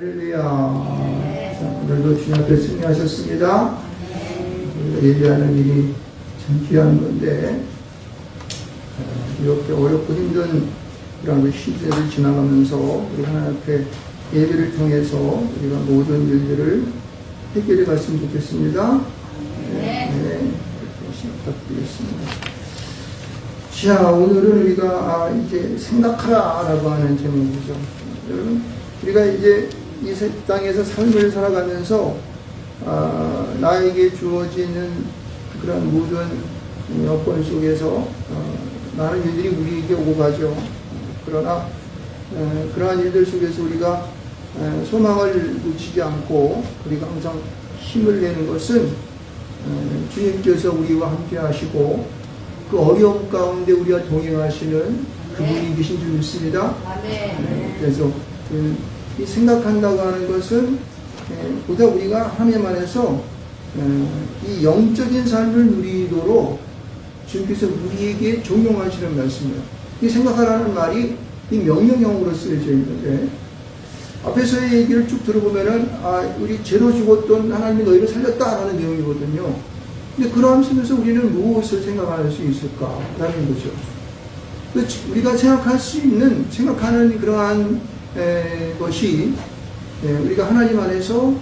할렐루야. 자, 오늘도 주님 앞에 승리하셨습니다. 우리가 예배하는 일이 참 귀한 건데, 이렇게 어렵고 힘든 그런 시대를 지나가면서 우리 하나님 앞에 예배를 통해서 우리가 모든 일들을 해결해 갔으면 좋겠습니다. 네, 부탁드리겠습니다. 자, 오늘은 우리가 이제 생각하라 라고 하는 제목이죠. 여러분, 우리가 이제 이 땅에서 삶을 살아가면서 나에게 주어지는 그런 모든 여건 속에서 많은 일들이 우리에게 오고 가죠. 그러나 그러한 일들 속에서 우리가 소망을 놓치지 않고 우리가 항상 힘을 내는 것은 주님께서 우리와 함께 하시고 그 어려움 가운데 우리와 동행하시는 그분이 계신 줄 믿습니다. 그래서 이 생각한다고 하는 것은 보다 우리가 하나님 안에서 이 영적인 삶을 누리도록 주님께서 우리에게 종용하시는 말씀이에요. 이 생각하라는 말이 이 명령형으로 쓰여져 있는데 앞에서의 얘기를 쭉 들어보면은 우리 죄로 죽었던 하나님이 너희를 살렸다라는 내용이거든요. 근데 그러한 속에서 우리는 무엇을 생각할 수 있을까라는 거죠. 우리가 생각하는 그러한 것이 우리가 하나님 안에서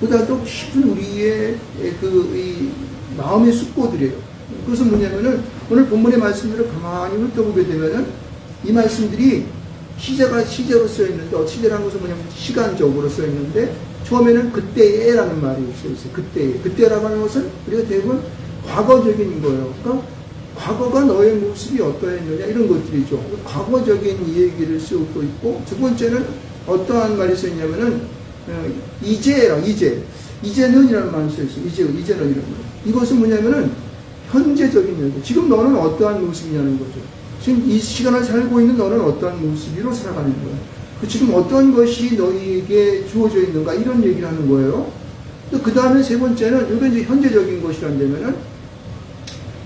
보다도 깊은 우리의 이 마음의 숙고들이에요. 그것은 뭐냐면은 오늘 본문의 말씀들을 가만히 훑어보게 되면은 이 말씀들이 시제로 써있는데 시제라는 것은 뭐냐면 시간적으로 써있는데 처음에는 그때에라는 말이 써있어요. 그때라고 하는 것은 우리가 대부분 과거적인 거예요. 그러니까 과거가 너의 모습이 어떠했느냐 이런 것들이죠. 과거적인 얘기를 쓰고 있고 두 번째는 어떠한 말이 써있냐면은 이제는 이라는 말이 써있어요. 이제는 이라는 말. 이것은 뭐냐면은 현재적인 얘기. 지금 너는 어떠한 모습이냐는 거죠. 지금 이 시간을 살고 있는 너는 어떠한 모습으로 살아가는 거야. 지금 어떤 것이 너에게 주어져 있는가 이런 얘기를 하는 거예요. 또 그 다음에 세 번째는 이게 이제 현재적인 것이란다면은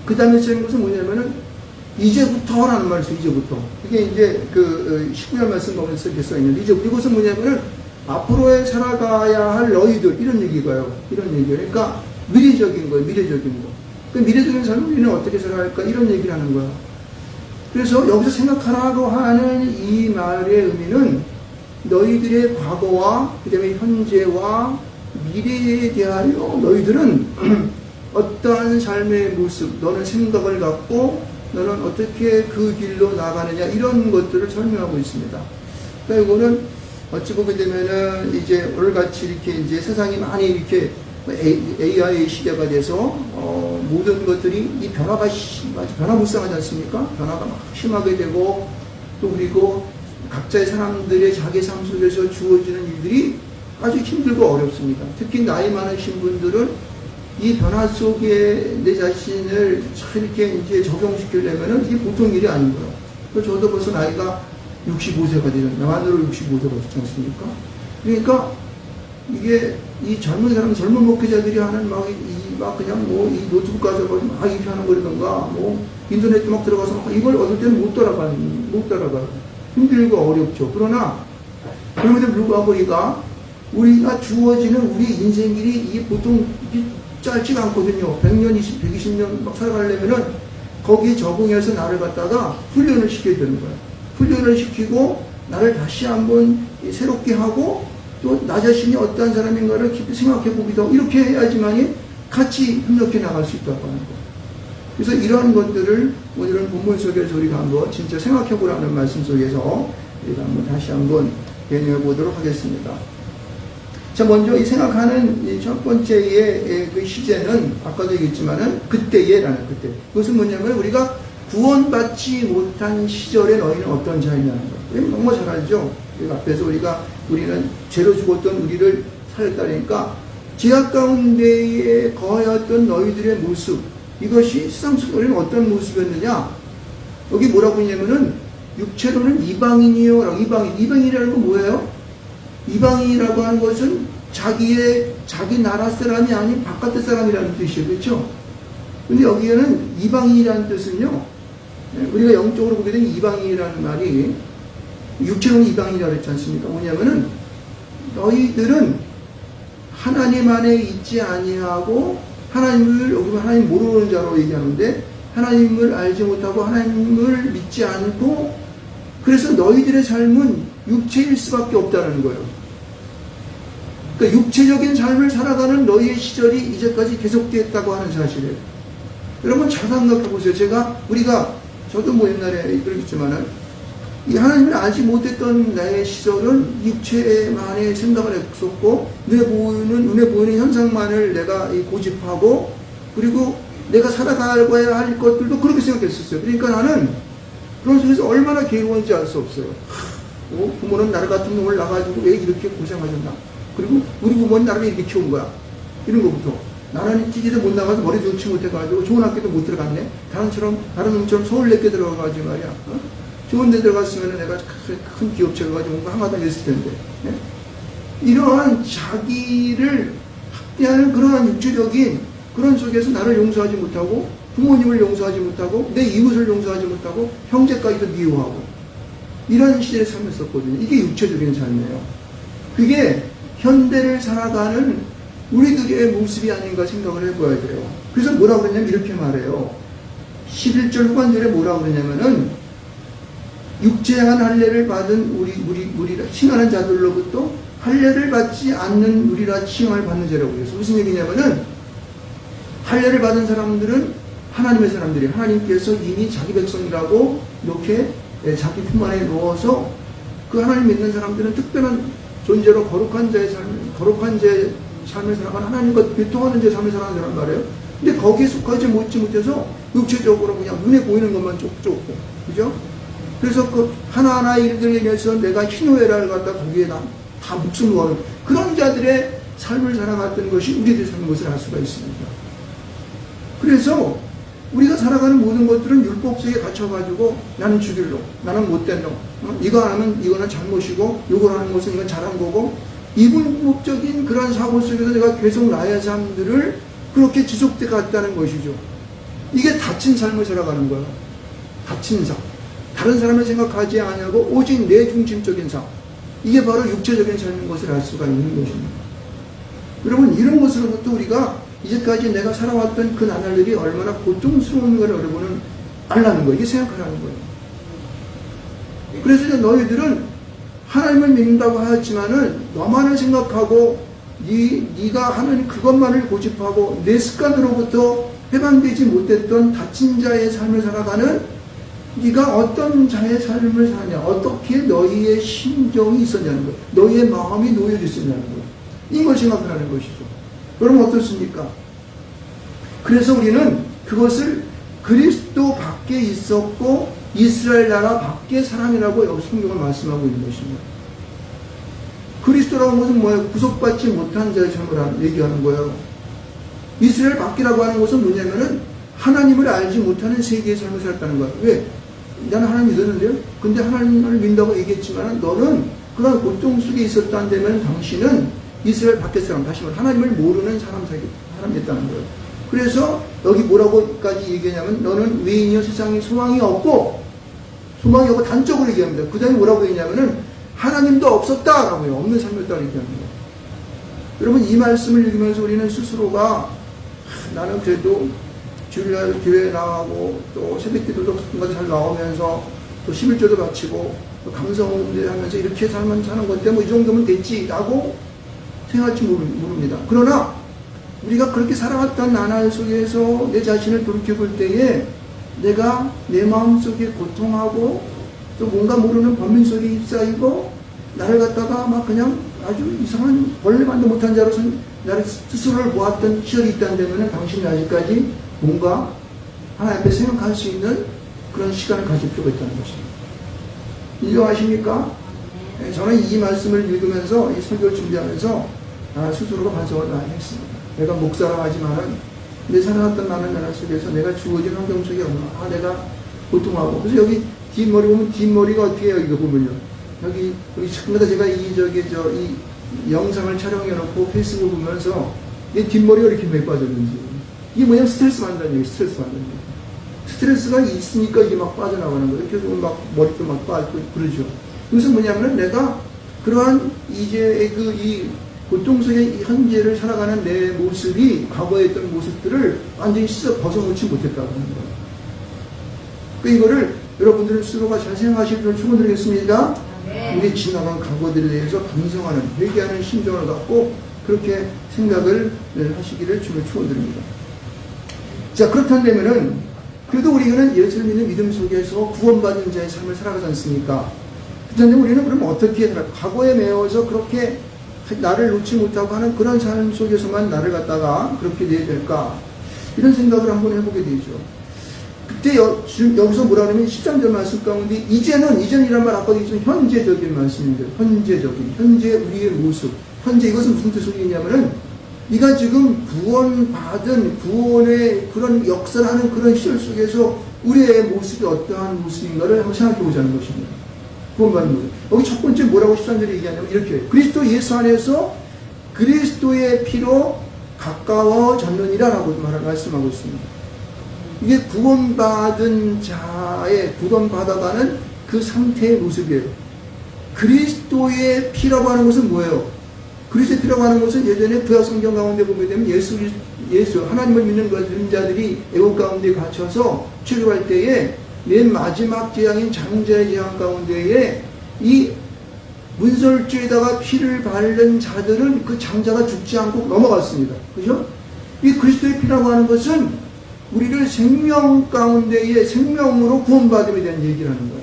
그 다음에 쓰는 것은 뭐냐면은 이제부터라는 말이 있어요. 이제부터. 이게 이제 19절 말씀 보면서 이렇게 써있는데 이것은 뭐냐면은 앞으로에 살아가야 할 너희들 이런 얘기가요. 이런 얘기예요. 그러니까 미래적인 거예요. 미래적인 거. 그 미래적인 삶을 우리는 어떻게 살아갈까 이런 얘기를 하는 거야. 그래서 여기서 생각하라고 하는 이 말의 의미는 너희들의 과거와 그 다음에 현재와 미래에 대하여 너희들은 어떠한 삶의 모습, 너는 생각을 갖고 너는 어떻게 그 길로 나가느냐 이런 것들을 설명하고 있습니다. 그러니까 이거는 어찌 보게 되면은 이제 오늘같이 이렇게 이제 세상이 많이 이렇게 AI 시대가 돼서 모든 것들이 이 변화가 변화무쌍하지 않습니까? 변화가 막 심하게 되고 또 그리고 각자의 사람들의 자기 삶 속에서 주어지는 일들이 아주 힘들고 어렵습니다. 특히 나이 많으신 분들은 이 변화 속에 내 자신을 이렇게 이제 적용시키려면은 이게 보통 일이 아닌 거예요. 그래서 저도 벌써 나이가 65세가 되잖아요. 만으로 65세가 됐지 않습니까? 그러니까 이게 이 젊은 사람, 젊은 목회자들이 하는 그냥 이 노트북 가져가지고 막 이렇게 하는 거라든가 인터넷도 막 들어가서 이걸 어떨 때는 못 따라가요. 힘들고 어렵죠. 그러나 그럼에도 불구하고 우리가 주어지는 우리 인생길이 이게 보통 짧지가 않거든요. 100년, 120년 막 살아가려면은 거기에 적응해서 나를 갖다가 훈련을 시켜야 되는 거예요. 훈련을 시키고 나를 다시 한번 새롭게 하고 또 나 자신이 어떠한 사람인가를 깊이 생각해 보기도 하고 이렇게 해야지만이 같이 협력해 나갈 수 있다고 하는 거예요. 그래서 이러한 것들을 오늘은 본문 속에서 우리가 한번 진짜 생각해 보라는 말씀 속에서 우리가 한번 다시 한번 연구해 보도록 하겠습니다. 자, 먼저 이 생각하는 이 첫 번째의 그 시제는 아까도 얘기했지만은 그때에라는 그때. 그것은 뭐냐면 우리가 구원받지 못한 시절에 너희는 어떤 자이냐는 거예요. 우리는 너무 잘 알죠. 앞에서 우리는 죄로 죽었던 우리를 살렸다니까 죄악 가운데에 거하였던 너희들의 모습 이것이 세상 속에 우리는 어떤 모습이었느냐 여기 뭐라고 했냐면은 육체로는 이방인이요. 이방인이라는 건 뭐예요? 이방인이라고 하는 것은 자기 나라 사람이 아닌 바깥의 사람이라는 뜻이에요. 그렇죠? 근데 여기에는 이방인이라는 뜻은요 우리가 영적으로 보게 되면 이방인이라는 말이 육체로는 이방인이라고 했지 않습니까? 뭐냐면은 너희들은 하나님 안에 있지 아니하고 하나님을 여기 하나님 모르는 자로 얘기하는데 하나님을 알지 못하고 하나님을 믿지 않고 그래서 너희들의 삶은 육체일 수밖에 없다는 거예요. 그러니까 육체적인 삶을 살아가는 너희의 시절이 이제까지 계속되었다고 하는 사실이에요. 여러분 잘 생각해 보세요. 저도 뭐 옛날에 그러겠지만은 이 하나님을 알지 못했던 나의 시절은 육체만의 생각을 했었고 눈에 보이는 현상만을 내가 고집하고 그리고 내가 살아가야 할 것들도 그렇게 생각했었어요. 그러니까 나는 그런 속에서 얼마나 괴로운지 알 수 없어요. 부모는 나를 같은 놈을 낳아가지고 왜 이렇게 고생하셨나? 그리고 우리 부모는 나를 왜 이렇게 키운 거야? 이런 것부터. 나는 찌지도 못 나가서 머리도 좋지 못해가지고 좋은 학교도 못 들어갔네? 다른 놈처럼 서울 내게 들어가가지고 말이야. 좋은 데 들어갔으면 내가 큰 기업체 가가지고 뭔가 한마당 했을 텐데. 네? 이러한 자기를 학대하는 그러한 육체적인 그런 속에서 나를 용서하지 못하고 부모님을 용서하지 못하고 내 이웃을 용서하지 못하고 형제까지도 미워하고 이런 시대에 살았었거든요. 이게 육체적인 삶이에요. 그게 현대를 살아가는 우리들의 모습이 아닌가 생각을 해봐야 돼요. 그래서 뭐라고 그러냐면 이렇게 말해요. 11절 후반절에 뭐라고 그러냐면은 육체한 할례를 받은 우리라 칭하는 자들로부터 할례를 받지 않는 우리라 칭함을 받는 자라고 해서 무슨 얘기냐면은 할례를 받은 사람들은 하나님의 사람들이 하나님께서 이미 자기 백성이라고 이렇게 자기 품 안에 넣어서 그 하나님 믿는 사람들은 특별한 존재로 거룩한 자의 삶을 살아가는 하나님과 교통하는 자의 삶을 살아가는 사람 말이에요. 근데 거기에 속하지 못해서 육체적으로 그냥 눈에 보이는 것만 쫓고 그죠? 그래서 그 하나하나 일들에 대해서 내가 희노애락을 갖다 거기에 다 목숨을 거는 그런 자들의 삶을 살아갔던 것이 우리들이 사는 것을 알 수가 있습니다. 그래서 우리가 살아가는 모든 것들은 율법 속에 갇혀가지고 나는 죽일 놈, 나는 못된 놈, 이거 하면 이거는 잘못이고 이걸 하는 것은 이건 잘한 거고 이분법적인 그런 사고 속에서 내가 계속 나의 삶들을 그렇게 지속돼 갔다는 것이죠. 이게 다친 삶을 살아가는 거예요. 다친 삶. 다른 사람을 생각하지 않냐고 오직 내 중심적인 삶. 이게 바로 육체적인 삶인 것을 알 수가 있는 것입니다. 여러분 이런 것으로부터 우리가 이제까지 내가 살아왔던 그 나날들이 얼마나 고통스러운 걸 여러분은 알라는 거예요. 이게 생각하라는 거예요. 그래서 이제 너희들은 하나님을 믿는다고 하였지만은 너만을 생각하고 네가 하나님 그것만을 고집하고 내 습관으로부터 해방되지 못했던 다친 자의 삶을 살아가는 네가 어떤 자의 삶을 사냐 어떻게 너희의 심정이 있었냐는 거예요. 너희의 마음이 놓여져 있었냐는 거예요. 이걸 생각하라는 것이죠. 여러분 어떻습니까? 그래서 우리는 그것을 그리스도 밖에 있었고 이스라엘 나라 밖의 사람이라고 여기 성경을 말씀하고 있는 것입니다. 그리스도라는 것은 뭐예요? 구속받지 못한 자의 삶을 얘기하는 거예요. 이스라엘 밖이라고 하는 것은 뭐냐면은 하나님을 알지 못하는 세계의 삶을 살았다는 거예요. 왜? 나는 하나님 믿었는데요? 근데 하나님을 믿는다고 얘기했지만 너는 그런 고통 속에 있었다면 당신은 이스라엘 밖의 사람, 다시 말해 하나님을 모르는 사람이었다는 거예요. 그래서 여기 뭐라고까지 얘기하냐면 너는 외인이여 세상에 소망이 없고 단적으로 얘기합니다. 그 다음에 뭐라고 얘기하냐면은 하나님도 없었다라고 해요. 없는 삶이었다고 얘기합니다. 여러분 이 말씀을 읽으면서 우리는 스스로가 나는 그래도 주일날 교회에 나가고 또 새벽기도도 가끔가다 잘 나오면서 또 11조도 바치고 또 감성을 하면서 이렇게 살면 사는 건데 뭐 이 정도면 됐지라고 생각할지 모릅니다. 그러나 우리가 그렇게 살아왔던 나날 속에서 내 자신을 돌이켜볼 때에 내가 내 마음속에 고통하고 또 뭔가 모르는 범민 속에 휩싸이고 나를 갖다가 막 그냥 아주 이상한 벌레만도 못한 자로서 나를 스스로를 보았던 시절이 있다면 당신이 아직까지 뭔가 하나님 앞에 생각할 수 있는 그런 시간을 가질 필요가 있다는 것입니다. 인정하십니까? 저는 이 말씀을 읽으면서 이 설교를 준비하면서 스스로가 반성을 많이 했습니다. 내가 목사라 하지만은 내 살아왔던 많은 나라 속에서 내가 주어진 환경 속에 얼마나 내가 고통하고 그래서 여기 뒷머리 보면 뒷머리가 어떻게 해요? 이거 보면요. 여기 잠깐마다 제가 이 영상을 촬영해 놓고 페이스북 보면서 이 뒷머리가 이렇게 몇 빠졌는지 이게 뭐냐면 스트레스 받는다는 얘기예요. 스트레스가 있으니까 이게 막 빠져나가는 거예요. 이렇게 막 머리도 막 빠지고 그러죠. 그래서 뭐냐면 내가 그러한 이제 이 고통 속의 이 현재를 살아가는 내 모습이 과거에 있던 모습들을 완전히 씻어 벗어놓지 못했다고 하는 거예요. 이거를 여러분들은 스스로가 잘 생각하시기를 축원드리겠습니다. 우리 지나간 과거들에 대해서 반성하는, 회개하는 심정을 갖고 그렇게 생각을 하시기를 주로 축원드립니다. 자, 그렇다면은 그래도 우리는 예수를 믿는 믿음 속에서 구원받은 자의 삶을 살아가지 않습니까? 그런데 우리는 그럼 어떻게 살아? 과거에 매여서 그렇게 나를 놓지 못하고 하는 그런 삶 속에서만 나를 갖다가 그렇게 내야 될까? 이런 생각을 한번 해보게 되죠. 그때 여기서 뭐라 그러면 13절 말씀 가운데 이전이란 말 아까 얘기했지만 현재적인 말씀인데, 현재 우리의 모습. 현재 이것은 무슨 뜻이냐면은 네가 지금 구원받은 구원의 그런 역사를 하는 그런 시절 속에서 우리의 모습이 어떠한 모습인가를 한번 생각해 보자는 것입니다. 구원받는 모습. 여기 첫 번째 뭐라고 13절에 얘기하냐면 이렇게 그리스도 예수 안에서 그리스도의 피로 가까워졌느니라라고 말씀하고 있습니다. 이게 구원받은 자의 구원받아가는 그 상태의 모습이에요. 그리스도의 피라고 하는 것은 뭐예요? 그리스도의 피라고 하는 것은 예전에 구약 성경 가운데 보게 되면 예수 하나님을 믿는 자들이 애국 가운데 갇혀서 출애굽할 때에 맨 마지막 재앙인 장자의 재앙 가운데에 이 문설주에다가 피를 바른 자들은 그 장자가 죽지 않고 넘어갔습니다. 그죠? 이 그리스도의 피라고 하는 것은 우리를 생명 가운데에 생명으로 구원받음에 대한 얘기를 하는 거예요.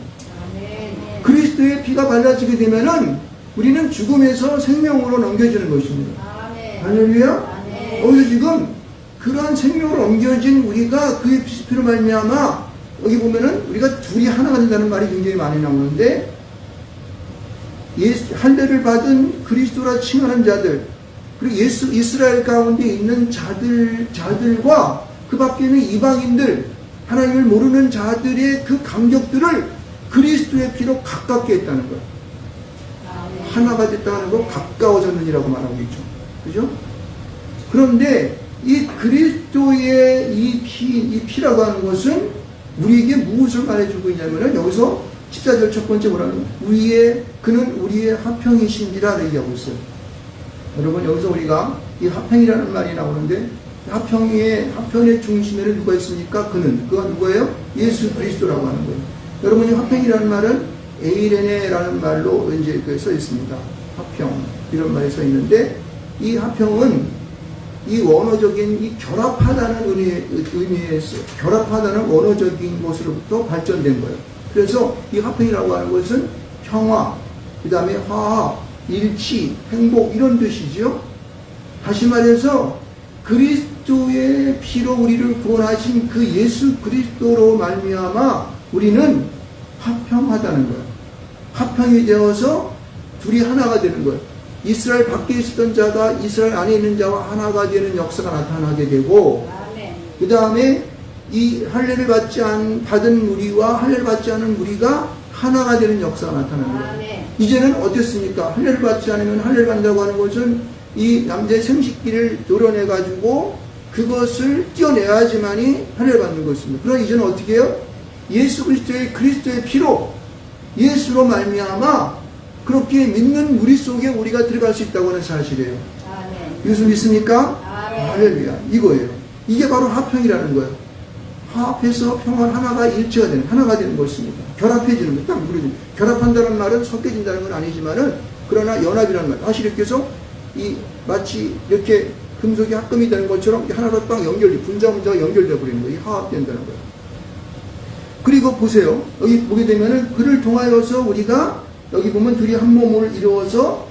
아멘. 그리스도의 피가 발라지게 되면은 우리는 죽음에서 생명으로 넘겨지는 것입니다. 아멘. 할렐루야. 여기서 지금 그러한 생명으로 옮겨진 우리가 그의 피로 말미암아 여기 보면은 우리가 둘이 하나가 된다는 말이 굉장히 많이 나오는데 할례를 받은 그리스도라 칭하는 자들 그리고 이스라엘 가운데 있는 자들과 그 밖에 있는 이방인들, 하나님을 모르는 자들의 그 감격들을 그리스도의 피로 가깝게 했다는 거예요. 하나가 됐다는 거 가까워졌느니라고 말하고 있죠. 그죠? 그런데 이 그리스도의 이 피라고 하는 것은 우리에게 무엇을 말해주고 있냐면은 여기서 14절 첫 번째 뭐라는 그는 우리의 화평이신지라 얘기하고 있어요. 여러분 여기서 우리가 이 화평이라는 말이 나오는데 화평의 중심에는 누가 있습니까? 그가 누구예요? 예수 그리스도라고 하는 거예요. 여러분 이 화평이라는 말은 에이레네라는 말로 이제 써 있습니다. 화평 이런 말이 써 있는데 이 화평은 이 원어적인 이 결합하다는 의미에서 결합하다는 원어적인 것으로부터 발전된 거예요. 그래서 이 화평이라고 하는 것은 평화, 그 다음에 화합, 일치, 행복 이런 뜻이죠. 다시 말해서 그리스도의 피로 우리를 구원하신 그 예수 그리스도로 말미암아 우리는 화평하다는 거예요. 화평이 되어서 둘이 하나가 되는 거예요. 이스라엘 밖에 있었던 자가 이스라엘 안에 있는 자와 하나가 되는 역사가 나타나게 되고 그 다음에 이 할례를 받은 우리와 할례를 받지 않은 우리가 하나가 되는 역사가 나타나는 거예요. 이제는 어땠습니까? 할례를 받지 않으면 할례를 받는다고 하는 것은 이 남자의 생식기를 도려내가지고 그것을 띄어내야지만이 할례를 받는 것입니다. 그러나 이제는 어떻게 해요? 예수 그리스도의 피로 예수로 말미암아 그렇게 믿는 우리 속에 우리가 들어갈 수 있다고 하는 사실이에요. 이것을 믿습니까? 할렐루야. 이거예요. 이게 바로 화평이라는 거예요. 화합해서 평안 하나가 일치가 되는 하나가 되는 것입니다. 결합해지는 것. 딱 모르죠. 결합한다는 말은 섞여진다는 건 아니지만은 그러나 연합이라는 말. 다시 이렇게 해서 마치 이렇게 금속이 합금이 되는 것처럼 하나로 빵 분자가 연결되어 버리는 거예요. 화합된다는 거예요. 그리고 보세요. 여기 보게 되면은 그를 통하여서 우리가 여기 보면 둘이 한 몸을 이루어서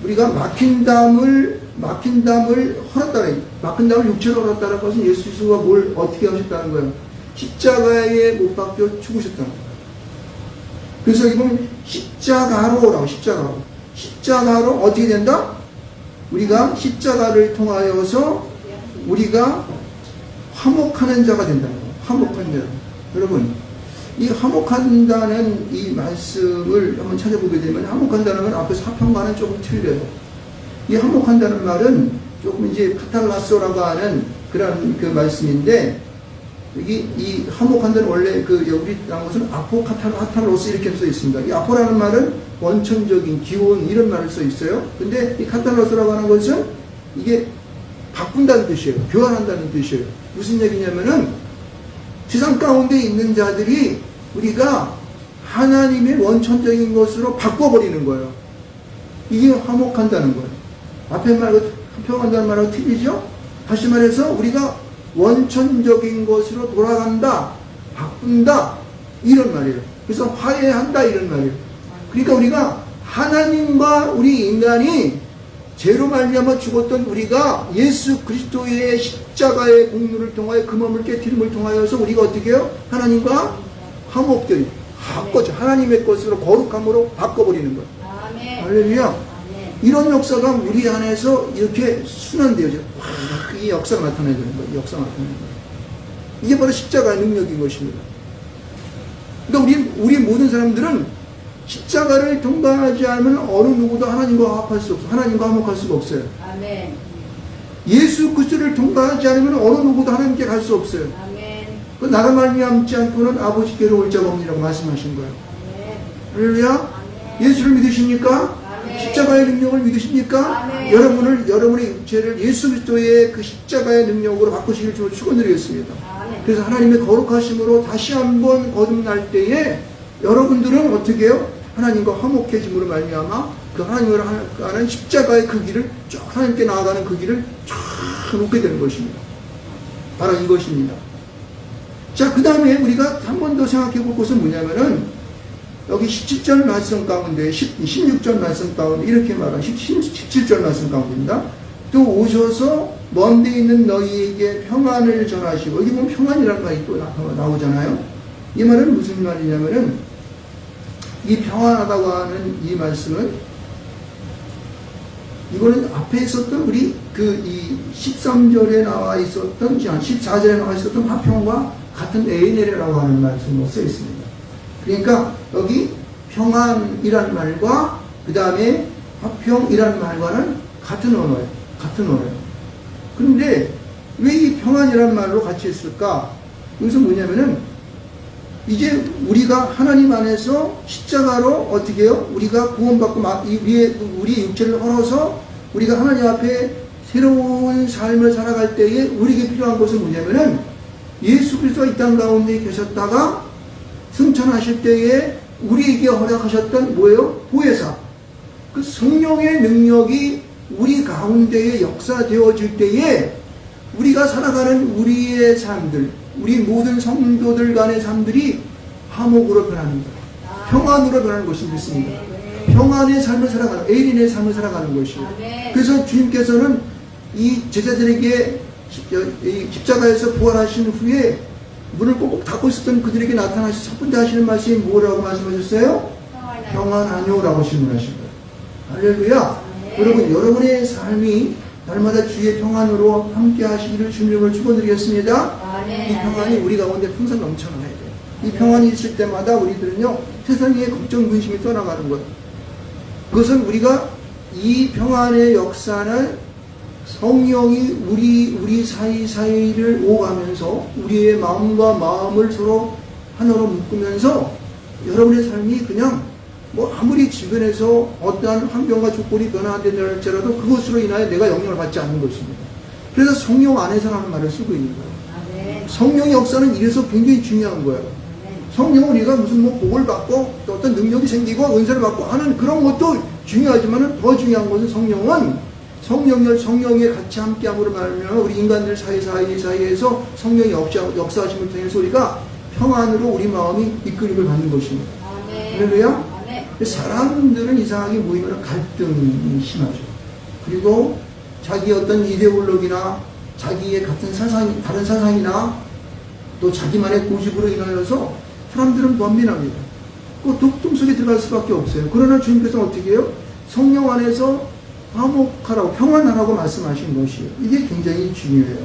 우리가 막힌 담을 헐었다는 막힌 담을 육체로 헐었다는 것은 예수가 뭘 어떻게 하셨다는 거예요. 십자가에 못 박혀 죽으셨다는 거예요. 그래서 여기 보면 십자가로 어떻게 된다? 우리가 십자가를 통하여서 우리가 화목하는 자가 된다는 거예요. 화목한 자. 여러분, 이 화목한다는 이 말씀을 한번 찾아보게 되면 화목한다는 건 앞에서 화평과는 조금 틀려요. 이 화목한다는 말은 조금 이제 카탈라소라고 하는 그런 그 말씀인데 여기 이 화목한다는 원래 그 우리 나온 것은 아포카타로스 이렇게 써 있습니다. 이 아포라는 말은 원천적인 기원 이런 말을 써 있어요. 근데 이 카타로스라고 하는 것은 이게 바꾼다는 뜻이에요. 교환한다는 뜻이에요. 무슨 얘기냐면은 세상 가운데 있는 자들이 우리가 하나님의 원천적인 것으로 바꿔버리는 거예요. 이게 화목한다는 거예요. 앞에 말하고 평안한다는 말하고 틀리죠? 다시 말해서 우리가 원천적인 것으로 돌아간다, 바꾼다 이런 말이에요. 그래서 화해한다 이런 말이에요. 그러니까 우리가 하나님과 우리 인간이 죄로 말미암아 죽었던 우리가 예수 그리스도의 십자가의 공로를 통하여 그 몸을 깨트림을 통하여서 우리가 어떻게 해요? 하나님과 화목되리 바꿔줘. 하나님의 것으로 거룩함으로 바꿔버리는 거예요. 할렐루야. 이런 역사가 우리 안에서 이렇게 순환되어져. 이 역사가 나타나야 되는 거예요. 역사가 나타나는 거예요. 이게 바로 십자가의 능력인 것입니다. 그러니까 우리 모든 사람들은 십자가를 통과하지 않으면 어느 누구도 하나님과 화합할 수 없어요. 하나님과 화목할 수가 없어요. 아멘. 예수 그리스도를 통과하지 않으면 어느 누구도 하나님께 갈 수 없어요. 아멘. 그 나를 말미암지 않고는 아버지께로 올 자가 없느라고 말씀하신 거예요. 할렐루야. 예수를 믿으십니까? 아멘. 십자가의 능력을 믿으십니까? 아멘. 여러분의 육체를 예수 그리스도의 그 십자가의 능력으로 바꾸시길 주로 축원드리겠습니다. 아멘. 그래서 하나님의 거룩하심으로 다시 한번 거듭날 때에 여러분들은 어떻게 해요? 하나님과 화목해짐으로 말미암아 그 하나님을 하는 십자가의 그 길을 쭉 하나님께 나아가는 그 길을 쫙 놓게 되는 것입니다. 바로 이것입니다. 자, 그 다음에 우리가 한 번 더 생각해 볼 것은 뭐냐면은 여기 17절 말씀 가운데 16절 말씀 가운데 이렇게 말하는 17절 말씀 가운데입니다. 또 오셔서 먼 데 있는 너희에게 평안을 전하시고, 여기 보면 평안이라는 말이 또 나오잖아요. 이 말은 무슨 말이냐면은 이 평안하다고 하는 이 말씀은 이거는 앞에 있었던 우리 이 13절에 나와 있었던 14절에 나와 있었던 화평과 같은 에이네라고 하는 말씀으로 써 있습니다. 그러니까 여기 평안이라는 말과 그 다음에 화평이라는 말과는 같은 언어예요. 같은 언어예요. 그런데 왜 이 평안이라는 말로 같이 했을까? 여기서 뭐냐면은 이제 우리가 하나님 안에서 십자가로 어떻게 해요? 우리가 구원받고 우리 육체를 헐어서 우리가 하나님 앞에 새로운 삶을 살아갈 때에 우리에게 필요한 것은 뭐냐면은 예수 그리스도가 이 땅 가운데 계셨다가 승천하실 때에 우리에게 허락하셨던 뭐예요? 보혜사. 그 성령의 능력이 우리 가운데에 역사되어질 때에 우리가 살아가는 우리의 삶들, 우리 모든 성도들 간의 삶들이 화목으로 변하는 거예요. 평안으로 변하는 것이 믿습니다. 평안의 삶을 살아가는, 에이린의 삶을 살아가는 것이에요. 그래서 주님께서는 이 제자들에게 십자가에서 부활하신 후에 문을 꼭꼭 닫고 있었던 그들에게 나타나셔서 첫 번째 하시는 말씀이 뭐라고 말씀하셨어요? 평안하뇨라고 질문하신 거예요. 할렐루야. 여러분, 여러분의 삶이 날마다 주의 평안으로 함께 하시기를 주님을 축원드리겠습니다. 이 평안이 우리 가운데 항상 넘쳐나야 돼요. 이 평안이 있을 때마다 우리들은요, 세상의 걱정, 근심이 떠나가는 거예요. 그것은 우리가 이 평안의 역사는 성령이 우리 사이사이를 오가면서 우리의 마음과 마음을 서로 하나로 묶으면서 여러분의 삶이 그냥 뭐 아무리 주변에서 어떠한 환경과 조건이 변화된다 할지라도 그것으로 인하여 내가 영향을 받지 않는 것입니다. 그래서 성령 안에서라는 말을 쓰고 있는 거예요. 성령의 역사는 이래서 굉장히 중요한 거예요. 성령은 우리가 무슨 뭐 복을 받고 또 어떤 능력이 생기고 은사를 받고 하는 그런 것도 중요하지만 더 중요한 것은 성령의 같이 함께함으로 말하면 우리 인간들 사이에서 성령의 역사하심을 통해서 우리가 평안으로 우리 마음이 이끌림을 받는 것입니다. 할렐루야. 사람들은 이상하게 모이면 갈등이 심하죠. 그리고 자기 어떤 이데올로기나 자기의 같은 다른 사상이나 또 자기만의 고집으로 인하여서 사람들은 번민합니다. 그 독tum 속에 들어갈 수밖에 없어요. 그러나 주님께서는 어떻게 해요? 성령 안에서 화목하라고, 평안하라고 말씀하신 것이에요. 이게 굉장히 중요해요.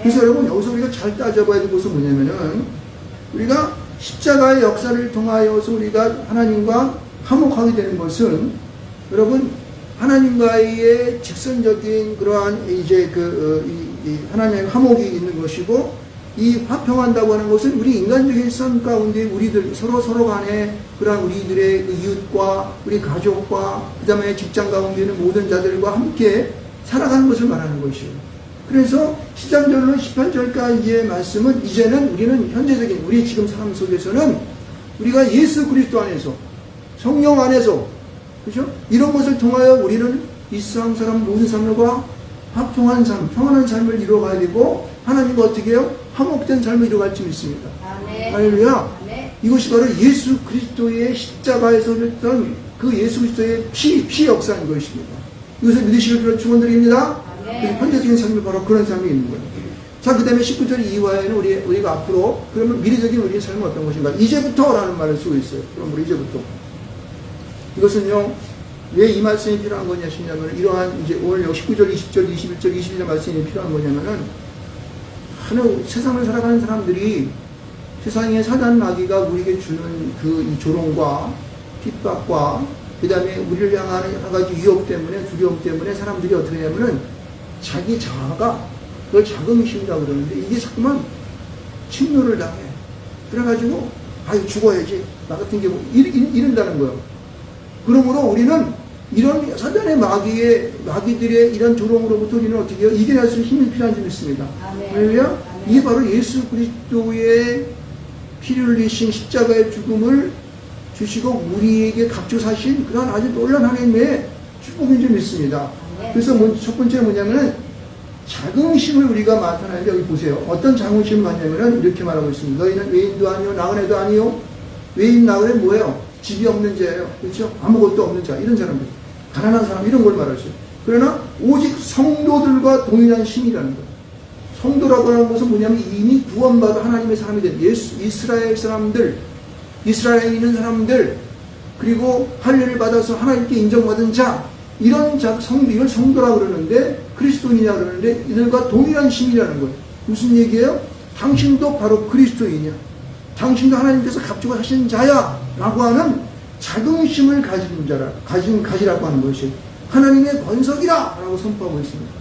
그래서 여러분, 여기서 우리가 잘 따져봐야 될 것은 뭐냐면은 우리가 십자가의 역사를 통하여서 우리가 하나님과 화목하게 되는 것은 여러분, 하나님과의 직선적인 그러한 이제 하나님의 화목이 있는 것이고, 이 화평한다고 하는 것은 우리 인간적인 삶 가운데 우리들 서로 간에 그러한 우리들의 그 이웃과 우리 가족과 그 다음에 직장 가운데 있는 모든 자들과 함께 살아가는 것을 말하는 것이에요. 그래서 13절로 18절까지의 말씀은 이제는 우리는 현재적인 우리 지금 삶 속에서는 우리가 예수 그리스도 안에서 성령 안에서 그렇죠? 이런 것을 통하여 우리는 이 세상 사람 모든 사람들과 화평한 삶, 평안한 삶을 이루어가야 되고 하나님과 어떻게 해요? 화목된 삶을 이루어갈 줄 믿습니다. 할렐루야. 이것이 바로 예수 그리스도의 십자가에서 했던 그 예수 그리스도의 피 역사인 것입니다. 이것을 믿으시길 필요한 축원드립니다. 현재적인 삶이 바로 그런 삶이 있는 거예요. 자, 그 다음에 19절 이후에는 우리가 앞으로 그러면 미래적인 우리의 삶은 어떤 것인가? 이제부터라는 말을 쓰고 있어요. 그럼 우리 이제부터. 이것은요, 왜 이 말씀이 필요한 거냐 하시냐면, 이러한 이제 오늘 19절, 20절, 21절, 22절 말씀이 필요한 거냐면은, 세상을 살아가는 사람들이 세상에 사단 마귀가 우리에게 주는 그 이 조롱과 핍박과 그 다음에 우리를 향하는 여러 가지 위협 때문에, 두려움 때문에 사람들이 어떻게 하냐면은 자기 자아가 그걸 자긍심이라고 그러는데 이게 자꾸만 침노를 당해. 그래가지고 아유 죽어야지 나 같은 게 뭐 이런다는 거예요. 그러므로 우리는 이런 사단의 마귀들의 이런 조롱으로부터 우리는 어떻게 해요? 이겨낼 수 있는 힘이 필요한 줄 믿습니다. 할렐루야. 이게 바로 예수 그리스도의 피를 흘리신 십자가의 죽음을 주시고 우리에게 각조사신 그런 아주 놀라운 하나님의 축복인 줄 믿습니다. 그래서 첫 번째 뭐냐면은 자긍심을 우리가 나타나는데 여기 보세요. 어떤 자긍심을 갖냐면은 이렇게 말하고 있습니다. 너희는 외인도 아니요 나그네도 아니요. 외인 나그네 뭐예요? 집이 없는 자예요. 그렇죠? 아무것도 없는 자. 이런 사람들. 가난한 사람 이런 걸 말하죠. 그러나 오직 성도들과 동일한 신이라는 거예요. 성도라고 하는 것은 뭐냐면 이미 구원받아 하나님의 사람이 된 이스라엘 사람들, 이스라엘에 있는 사람들, 그리고 할례를 받아서 하나님께 인정받은 자, 이런 이걸 성도라고 그러는데, 그리스도인이냐 그러는데, 이들과 동일한 신이라는 거예요. 무슨 얘기예요? 당신도 바로 그리스도인이야. 당신도 하나님께서 갑주가 하신 자야. 라고 하는 자긍심을 가지라고 하는 것이 하나님의 권석이라. 라고 선포하고 있습니다.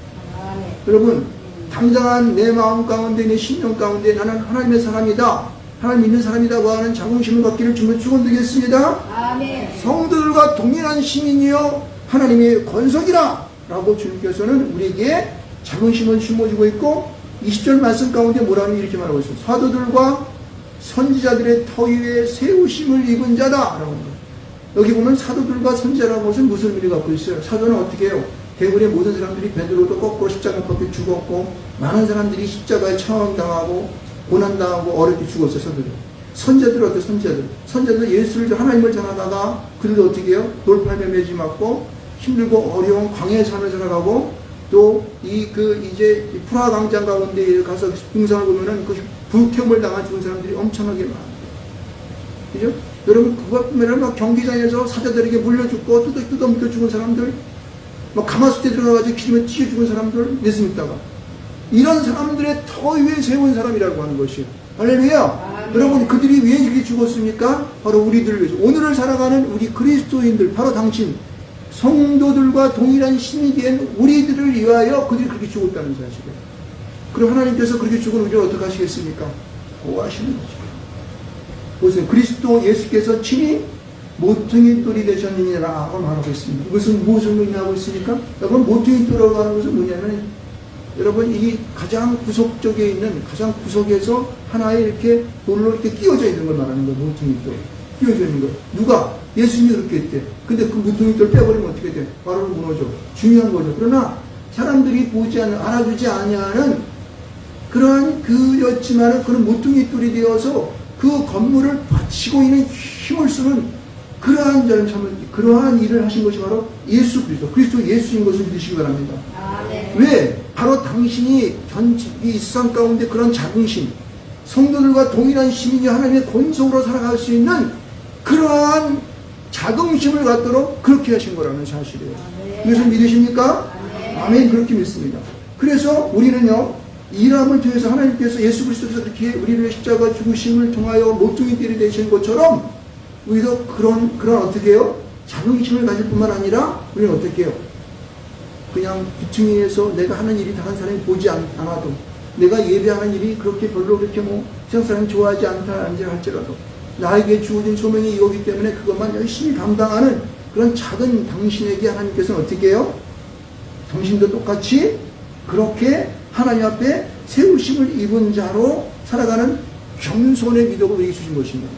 여러분, 당장한 내 마음 가운데, 내 심령 가운데 나는 하나님의 사람이다. 하나님 믿는 사람이라고 하는 자긍심을 갖기를 주면 축원드리겠습니다. 아멘. 성도들과 동일한 시민이요 하나님의 권석이라 라고 주님께서는 우리에게 자긍심을 심어주고 있고 20절 말씀 가운데 뭐라는 이렇게 말하고 있습니다. 사도들과 선지자들의 터 위에 세우심을 입은 자다 라고 합니다. 여기 보면 사도들과 선지자라는 것은 무슨 의미를 갖고 있어요? 사도는 어떻게 해요? 대부분의 모든 사람들이 베드로도 거꾸로 십자가 밖에 죽었고 많은 사람들이 십자가에 처형당하고 고난당하고 어렵게 죽었어요. 사도들. 선지자들은 어때요? 선지자들 예수를 하나님을 전하다가 그들도 어떻게 해요? 돌팔매 매지 맞고 힘들고 어려운 광야의 삶을 살아가고 또 이제 프라 광장 가운데 가서 등산을 보면은 그 불태움을 당한 죽은 사람들이 엄청나게 많아요. 그죠? 여러분 그거 보면은 막 경기장에서 사자들에게 물려 죽고 뜯어먹혀 죽은 사람들, 막 가마솥에 들어가가지고 기름에 튀겨 죽은 사람들 예수 믿다가 이런 사람들의 터 위에 세운 사람이라고 하는 것이에요. 할렐루야. 여러분 그들이 왜 이렇게 죽었습니까? 바로 우리들을 위해서. 오늘을 살아가는 우리 그리스도인들 바로 당신 성도들과 동일한 신이 된 우리들을 위하여 그들이 그렇게 죽었다는 사실이에요. 그럼 하나님께서 그렇게 죽은 우리를 어떻게 하시겠습니까? 보호하시는 거죠. 보세요. 그리스도 예수께서 친히 모퉁이 돌이 되셨느니라고 말하고 있습니다. 이것은 무엇을 의미하고 있습니까? 여러분 모퉁이 돌이라고 하는 것은 뭐냐면 여러분 이 가장 구석 쪽에 있는 가장 구석에서 하나의 이렇게 돌로 이렇게 끼워져 있는 걸 말하는 거예요. 모퉁이 돌 끼워져 있는 거. 누가? 예수님이 그렇게 했대. 근데 그 모퉁이 돌 빼버리면 어떻게 돼? 바로 무너져. 중요한 거죠. 그러나 사람들이 알아주지 아니하는 그러한 그였지만은 그런 모퉁이 돌이 되어서 그 건물을 받치고 있는 힘을 쓰는 그러한 일을 하신 것이 바로 예수 그리스도 예수인 것을 믿으시기 바랍니다. 왜? 바로 당신이 이 세상 가운데 그런 자긍심, 성도들과 동일한 시민이 하나님의 권속으로 살아갈 수 있는 그러한 자긍심을 갖도록 그렇게 하신 거라는 사실이에요. 이것을 믿으십니까? 아멘. 그렇게 믿습니다. 그래서 우리는요, 일함을 통해서 하나님께서 예수 그리스도께서 그렇게 우리를 십자가 죽으심을 통하여 모퉁이 돌이 되신 것처럼 우리도 그런 어떻게 해요? 자긍심을 가질 뿐만 아니라 우리는 어떻게 해요? 그냥 부층에서 내가 하는 일이 다른 사람이 보지 않아도 내가 예배하는 일이 그렇게 별로 그렇게 세상 사람이 좋아하지 않다 할지라도 나에게 주어진 소명이 이거기 때문에 그것만 열심히 감당하는 그런 작은 당신에게 하나님께서는 어떻게 해요? 당신도 똑같이 그렇게 하나님 앞에 세우심을 입은 자로 살아가는 겸손의 미덕을 우리에게 주신 것입니다.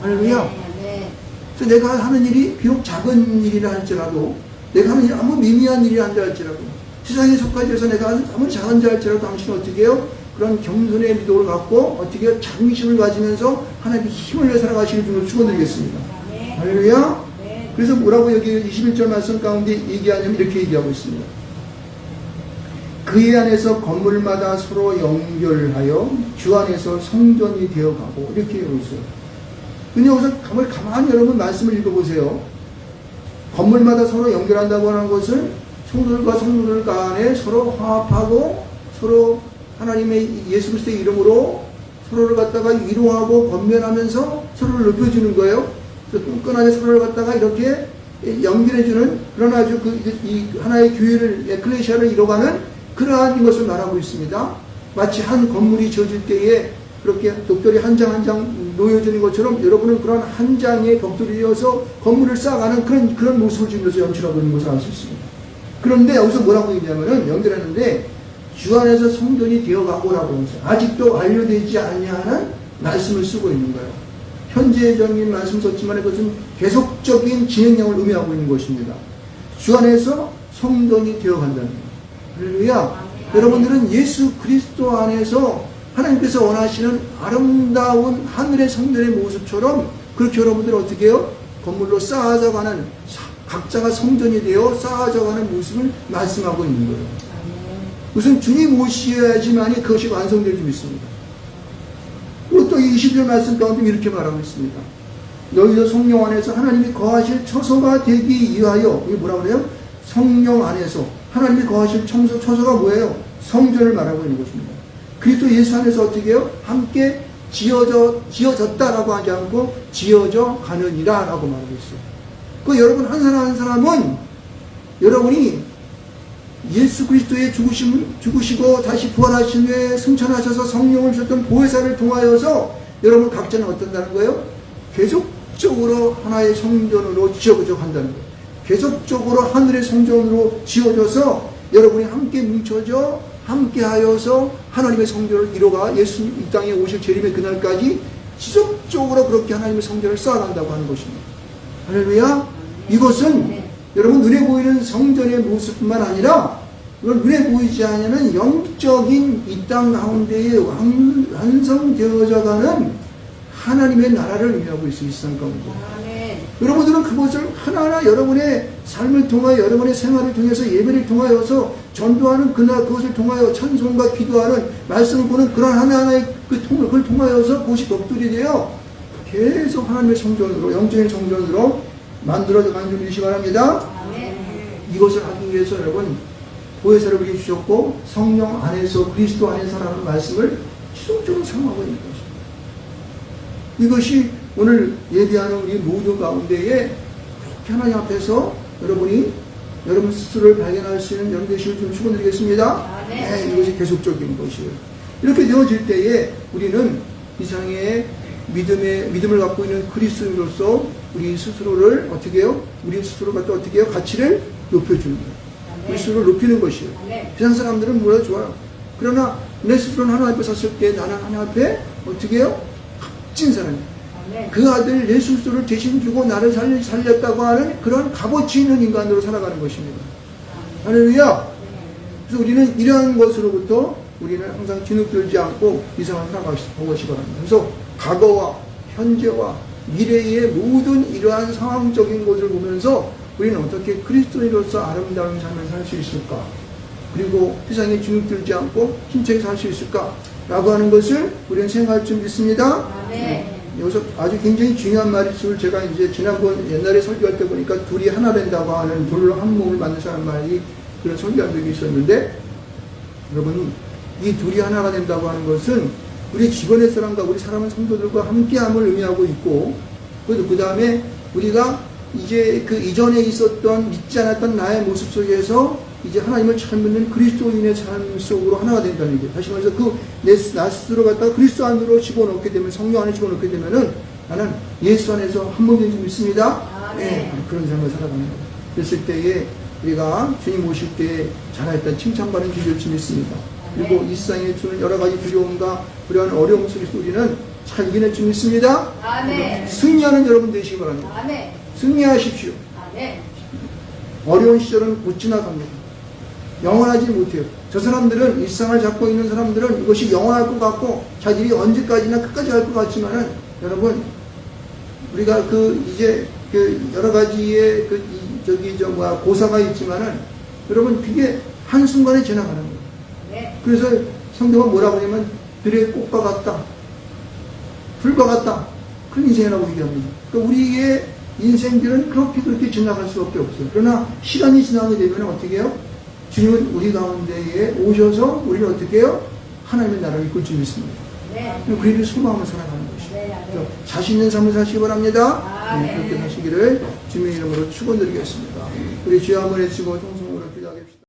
할렐루야. 그래서 내가 하는 일이 비록 작은 일이라 할지라도 내가 하는 일이 아무 미미한 일이 한다 할지라도 세상에 속하여서 내가 아무리 작은 자 할지라도 당신은 어떻게 해요? 그런 겸손의 미덕을 갖고 어떻게 해요? 자긍심을 가지면서 하나님의 힘을 내 살아가시는 줄로 축원드리겠습니다. 할렐루야. 그래서 뭐라고 여기 21절 말씀 가운데 얘기하냐면 이렇게 얘기하고 있습니다. 그의 안에서 건물마다 서로 연결하여 주 안에서 성전이 되어가고 이렇게 하고 있어요. 근데 여기서 가만히 여러분 말씀을 읽어보세요. 건물마다 서로 연결한다고 하는 것은 성도들과 성도들 간에 서로 화합하고 서로 하나님의 예수 그리스도의 이름으로 서로를 갖다가 위로하고 권면하면서 서로를 높여주는 거예요. 그래서 끈끈하게 서로를 갖다가 이렇게 연결해주는 그런 아주 이 하나의 교회를 에클레시아를 이뤄가는 그러한 것을 말하고 있습니다. 마치 한 건물이 지어질 때에 그렇게 벽돌이 한 장 한 장 놓여지는 것처럼 여러분은 그런 한 장의 벽돌이 이어서 건물을 쌓아가는 그런 모습을 지금서 연출하고 있는 것을 알 수 있습니다. 그런데 여기서 뭐라고 얘기하면은 연결하는데 주 안에서 성전이 되어가고라고 하면서 아직도 완료되지 않냐는 말씀을 쓰고 있는 거예요. 현재적인 말씀 썼지만 그것은 계속적인 진행량을 의미하고 있는 것입니다. 주 안에서 성전이 되어간다는 거예요. 할렐루야. 여러분들은 예수 그리스도 안에서 하나님께서 원하시는 아름다운 하늘의 성전의 모습처럼 그렇게 여러분들은 어떻게 해요? 건물로 쌓아져가는 각자가 성전이 되어 쌓아져가는 모습을 말씀하고 있는 거예요. 우선 주님 오셔야지만이 그것이 완성될 줄 믿습니다. 그리고 또 20절 말씀 가운데 이렇게 말하고 있습니다. 너희도 성령 안에서 하나님이 거하실 처소가 되기 위하여 이게 뭐라고 그래요? 성령 안에서 하나님이 거하실 처소가 뭐예요? 성전을 말하고 있는 것입니다. 그리스도 예수 안에서 어떻게 해요? 함께 지어졌다라고 하지 않고 지어져 가느니라 라고 말하고 있어요. 그 여러분 한 사람 한 사람은 여러분이 예수 그리스도의 죽으시고 다시 부활하신 후에 승천하셔서 성령을 주셨던 보혜사를 통하여서 여러분 각자는 어떤다는 거예요? 계속적으로 하나의 성전으로 지어져 간다는 거예요. 계속적으로 하늘의 성전으로 지어져서 여러분이 함께 뭉쳐져 함께 하여서 하나님의 성전을 이뤄가 예수 이 땅에 오실 재림의 그날까지 지속적으로 그렇게 하나님의 성전을 쌓아간다고 하는 것입니다. 할렐루야. 이것은 여러분 눈에 보이는 성전의 모습뿐만 아니라 눈에 보이지 않는 영적인 이 땅 가운데에 완성되어져 가는 하나님의 나라를 의미하고 있어요. 이 세상 가운데. 여러분들은 그것을 하나하나 여러분의 삶을 통하여 여러분의 생활을 통해서 예배를 통하여서 전도하는 그것을 통하여 찬송과 기도하는 말씀을 보는 그런 하나하나의 그걸 통하여서 그것이 벽돌이 되어 계속 하나님의 성전으로 영적인 성전으로 만들어져 가는 줄 믿으시기 바랍니다. 이것을 하기 위해서 여러분 보혜사를 우리에게 주셨고 성령 안에서 그리스도 안에서라는 말씀을 지속적으로 사용하고 있는 것입니다. 이것이 오늘 예배하는 우리 모두 가운데에 하나님 앞에서 여러분이 여러분 스스로를 발견할 수 있는 여러분 되시길 좀 축원드리겠습니다. 네, 이것이 계속적인 것이에요. 이렇게 되어질 때에 우리는 이상의 믿음을 갖고 있는 그리스도인으로서 우리 스스로를 어떻게 해요? 우리 스스로 갖다 어떻게 해요? 가치를 높여주는 거예요. 우리 스스로를 높이는 것이에요. 세상 사람들은 뭐라 좋아요. 그러나 내 스스로는 하나님 앞에 섰을 때 나는 하나님 앞에 어떻게 해요? 값진 사람이에요. 그 아들 예수 그리스도를 대신 주고 나를 살렸다고 하는 그런 값어치 있는 인간으로 살아가는 것입니다. 할렐루야. 그래서 우리는 이러한 것으로부터 우리는 항상 진흙들지 않고 이 세상을 살아가시기 바랍니다. 그래서 과거와 현재와 미래의 모든 이러한 상황적인 것을 보면서 우리는 어떻게 그리스도인으로서 아름다운 삶을 살 수 있을까? 그리고 세상에 진흙들지 않고 힘차게 살 수 있을까? 라고 하는 것을 우리는 생각할 줄 믿습니다. 여기서 아주 굉장히 중요한 말을 제가 이제 지난번 옛날에 설교할 때 보니까 둘이 하나 된다고 하는 둘로 한 몸을 만드자는 말이 그런 설교한 적이 있었는데 여러분 이 둘이 하나가 된다고 하는 것은 우리 주변의 사람과 우리 사랑하는 성도들과 함께함을 의미하고 있고 그 다음에 우리가 이제 그 이전에 있었던 믿지 않았던 나의 모습 속에서 이제 하나님을 잘 믿는 그리스도인의 삶 속으로 하나가 된다는 얘기예요. 다시 말해서 나 스스로 갖다가 그리스도 안으로 집어넣게 되면, 성령 안에 집어넣게 되면은 나는 예수 안에서 한 번도 믿습니다. 네, 그런 삶을 살아가는 거예요. 그랬을 때에 우리가 주님 오실 때 잘했다 칭찬받는 줄을 믿습니다. 그리고 이 세상에 주는 여러 가지 두려움과 그러한 어려움 속에서 우리는 잘 이겨낼 줄 믿습니다. 승리하는 여러분 되시기 바랍니다. 승리하십시오. 어려운 시절은 곧 지나갑니다. 영원하지 못해요. 저 사람들은 일상을 잡고 있는 사람들은 이것이 영원할 것 같고 자기들이 언제까지나 끝까지 할 것 같지만은 여러분 우리가 이제 여러 가지의 고사가 있지만은 여러분 그게 한순간에 지나가는 거예요. 그래서 성경은 뭐라고 하냐면 들의 꽃과 같다. 불과 같다. 그런 인생이라고 얘기합니다. 그러니까 우리의 인생들은 그렇게 지나갈 수밖에 없어요. 그러나 시간이 지나게 되면 어떻게 해요? 주님은 우리 가운데에 오셔서 우리를 어떻게 해요? 하나님의 나라를 이끌 줄 믿습니다. 그리고 소망을 살아가는 것이죠. 자신 있는 삶을 사시기 바랍니다. 그렇게 사시기를 주님의 이름으로 축원드리겠습니다. 우리 주여 한번 외치고 통성으로 기도하겠습니다.